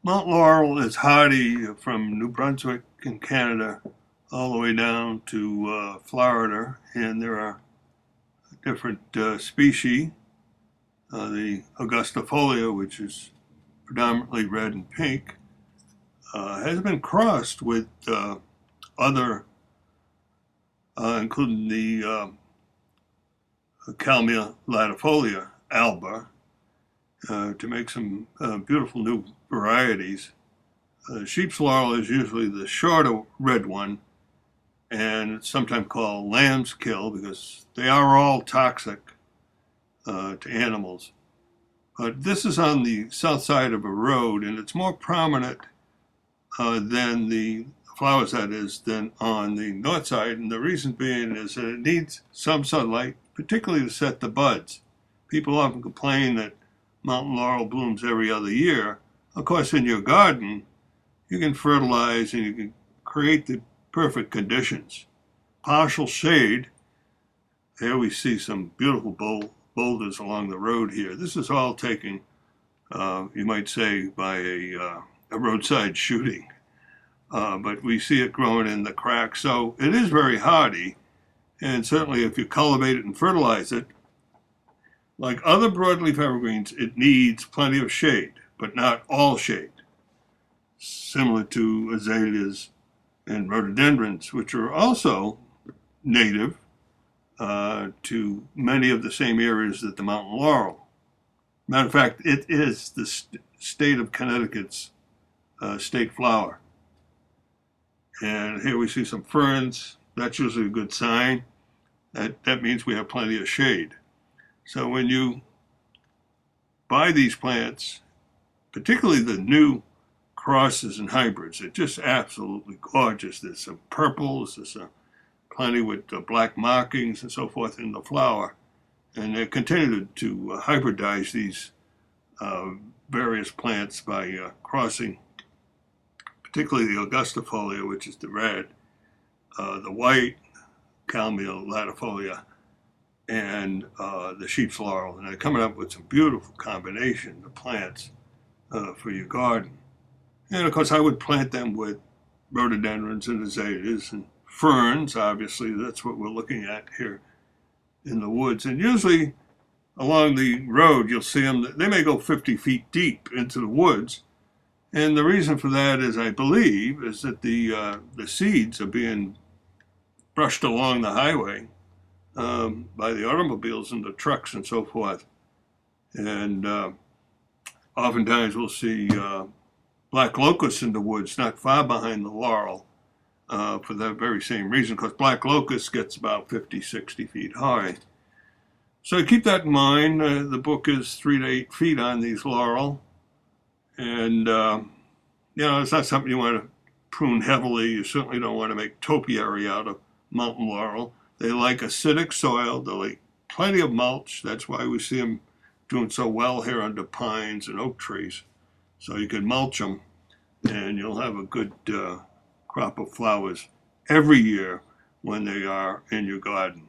Mount Laurel is hardy from New Brunswick in Canada all the way down to Florida, and there are different species. The Augustifolia, which is predominantly red and pink, has been crossed with other, including the Calmia latifolia alba, to make some beautiful new varieties. Sheep's laurel is usually the shorter red one, and it's sometimes called lamb's kill because they are all toxic to animals. But this is on the south side of a road, and it's more prominent than the flowers, that is, than on the north side. And the reason being is that it needs some sunlight, particularly to set the buds. People often complain that mountain laurel blooms every other year. Of course, in your garden, you can fertilize and you can create the perfect conditions. Partial shade. Here we see some beautiful boulders along the road here. This is all taken, you might say, by a roadside shooting. But we see it growing in the cracks. So it is very hardy. And certainly if you cultivate it and fertilize it, like other broadleaf evergreens, it needs plenty of shade, but not all shade. Similar to azaleas and rhododendrons, which are also native to many of the same areas that the mountain laurel. Matter of fact, it is the state of Connecticut's state flower. And here we see some ferns. That's usually a good sign. That means we have plenty of shade. So when you buy these plants, particularly the new crosses and hybrids, they're just absolutely gorgeous. There's some purples, there's plenty with black markings and so forth in the flower. And they continue to hybridize these various plants by crossing, particularly the Augustifolia, which is the red, the white, Calmia latifolia, and the sheep's laurel. And they're coming up with some beautiful combination of plants for your garden. And of course, I would plant them with rhododendrons and azaleas and ferns. Obviously, that's what we're looking at here in the woods. And usually along the road, you'll see them. They may go 50 feet deep into the woods. And the reason for that is, I believe, is that the seeds are being brushed along the highway by the automobiles and the trucks and so forth. And oftentimes we'll see black locusts in the woods not far behind the laurel for that very same reason, because black locust gets about 50, 60 feet high. So keep that in mind. The book is 3 to 8 feet on these laurel. And, it's not something you want to prune heavily. You certainly don't want to make topiary out of mountain laurel. They like acidic soil. They like plenty of mulch. That's why we see them doing so well here under pines and oak trees. So you can mulch them, and you'll have a good crop of flowers every year when they are in your garden.